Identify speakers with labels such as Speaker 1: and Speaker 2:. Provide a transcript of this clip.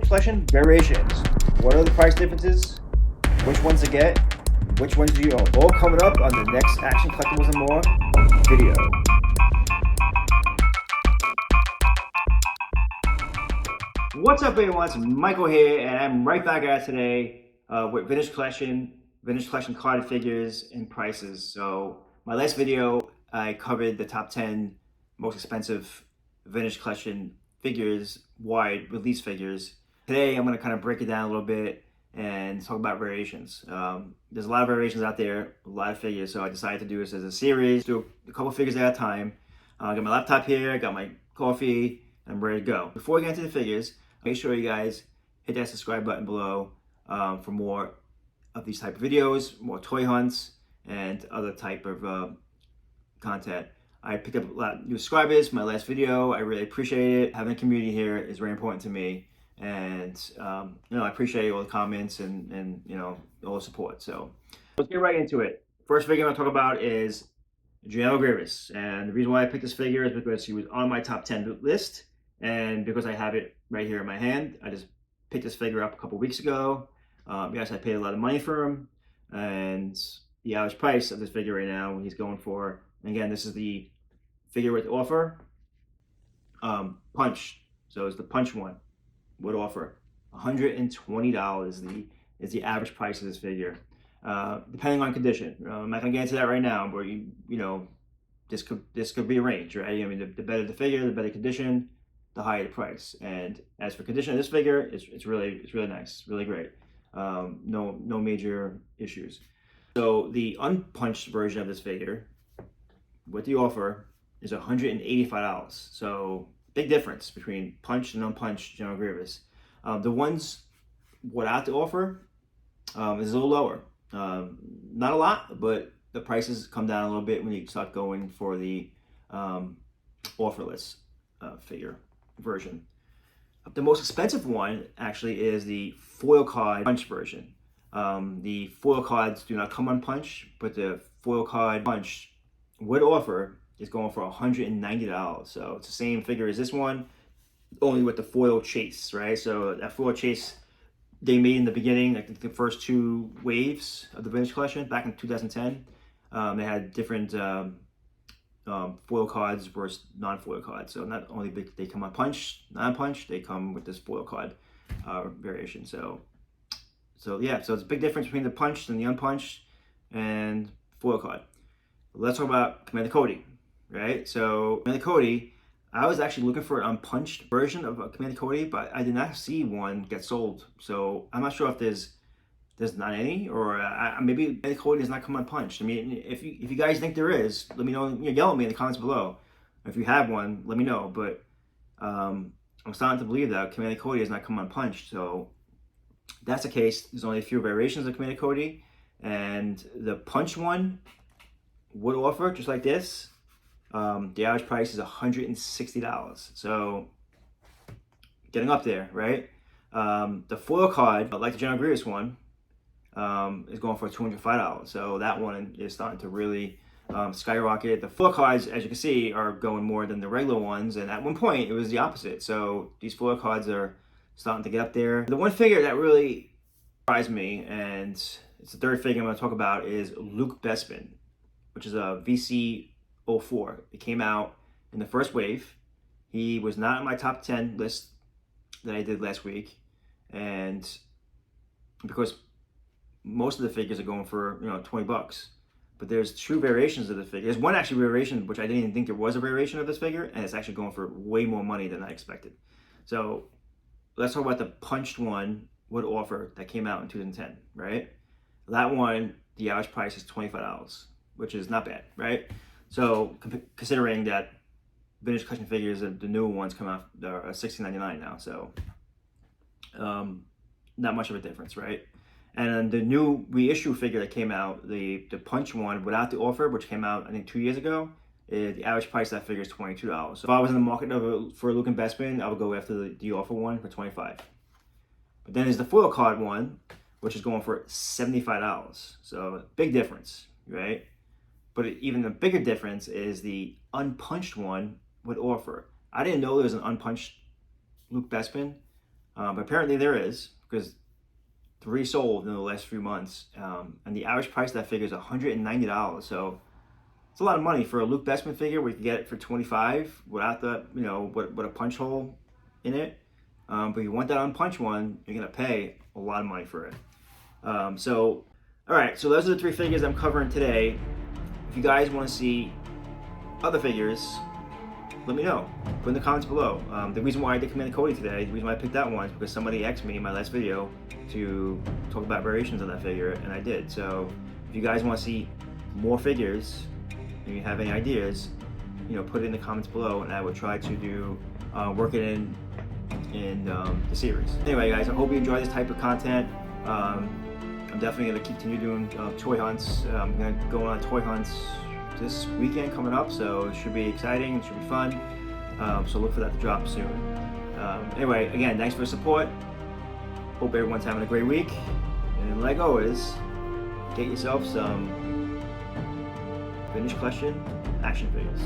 Speaker 1: collection variations. What are the price differences? Which ones to get? Which ones do you own? All coming up on the next Action Collectibles and More video. What's up, everyone? It's Michael here, and I'm right back at it today with vintage collection card figures and prices. So my last video, I covered the top 10 most expensive vintage collection figures, wide release figures. Today, I'm going to kind of break it down a little bit and talk about variations. There's a lot of variations out there, a lot of figures, so I decided to do this as a series, do a couple figures at a time. I got my laptop here, I got my coffee, I'm ready to go. Before we get into the figures, make sure you guys hit that subscribe button below for more of these type of videos, more toy hunts, and other type of content. I picked up a lot of new subscribers for my last video. I really appreciate it. Having a community here is very important to me. And I appreciate all the comments and all the support. So let's get right into it. First figure I'm gonna talk about is Grievous. And the reason why I picked this figure is because he was on my top 10 list. And because I have it right here in my hand, I just picked this figure up a couple weeks ago. Yes, I paid a lot of money for him. And the average price of this figure right now, he's going for, and again, this is the figure with offer, punch. So it's the punch one. Would offer $120 is the average price of this figure, depending on condition. I'm not gonna get into that right now, but this could be a range, right? I mean, the better the figure, the better condition, the higher the price. And as for condition of this figure, it's really nice, really great. No major issues. So the unpunched version of this figure, with the offer, is $185. So big difference between punched and unpunched General Grievous. The ones without the offer is a little lower. Not a lot, but the prices come down a little bit when you start going for the offerless figure version. The most expensive one actually is the foil card punch version. The foil cards do not come unpunched, but the foil card punch with offer is going for $190. So it's the same figure as this one, only with the foil chase, right? So that foil chase they made in the beginning, like the first two waves of the vintage collection back in 2010. They had different foil cards versus non-foil cards. So not only they come unpunched, non-punched, they come with this foil card variation. So yeah, so it's a big difference between the punched and the unpunched and foil card. Let's talk about Commander Cody. Right, so Commander Cody, I was actually looking for an unpunched version of Commander Cody, but I did not see one get sold. So I'm not sure if there's not any, or maybe Commander Cody does not come unpunched. I mean, if you guys think there is, let me know. Yell at me in the comments below. If you have one, let me know. But I'm starting to believe that Commander Cody does not come unpunched. So if that's the case, there's only a few variations of Commander Cody, and the punch one would offer just like this. The average price is $160. So getting up there, right? The foil card, like the General Grievous one, is going for $205. So that one is starting to really skyrocket. The foil cards, as you can see, are going more than the regular ones. And at one point, it was the opposite. So these foil cards are starting to get up there. The one figure that really surprised me, and it's the third figure I'm going to talk about, is Bespin, which is a VC04. It came out in the first wave. He was not on my top 10 list that I did last week, and because most of the figures are going for $20, but there's two variations of the figure. There's one actually variation which I didn't even think there was a variation of this figure, and it's actually going for way more money than I expected. So let's talk about the punched one with offer that came out in 2010, right? That one, the average price is $25, which is not bad, right? So considering that vintage collection figures, the newer ones come out, they're $16.99 now. So not much of a difference, right? And the new reissue figure that came out, the punch one without the offer, which came out I think 2 years ago, the average price of that figure is $22. So if I was in the market for a looking Bespin, I would go after the offer one for $25. But then there's the foil card one, which is going for $75. So big difference, right? But even the bigger difference is the unpunched one with offer. I didn't know there was an unpunched Luke Bespin But apparently there is, because 3 sold in the last few months, and the average price of that figure is $190. So it's a lot of money for a Luke Bespin figure. We can get it for $25 without the, with a punch hole in it. But if you want that unpunched one, you're gonna pay a lot of money for it. So, all right. So those are the 3 figures I'm covering today. If you guys want to see other figures, let me know. Put in the comments below. The reason why I did Commander Cody today, the reason why I picked that one is because somebody asked me in my last video to talk about variations on that figure, and I did. So if you guys want to see more figures, and you have any ideas, put it in the comments below, and I will try to do work it in the series. Anyway, guys, I hope you enjoy this type of content. I'm definitely going to continue doing toy hunts. I'm going to go on toy hunts this weekend coming up, so it should be exciting, it should be fun. So look for that to drop soon. Anyway, again, thanks for the support. Hope everyone's having a great week. And like always, get yourself some Vintage Collection action figures.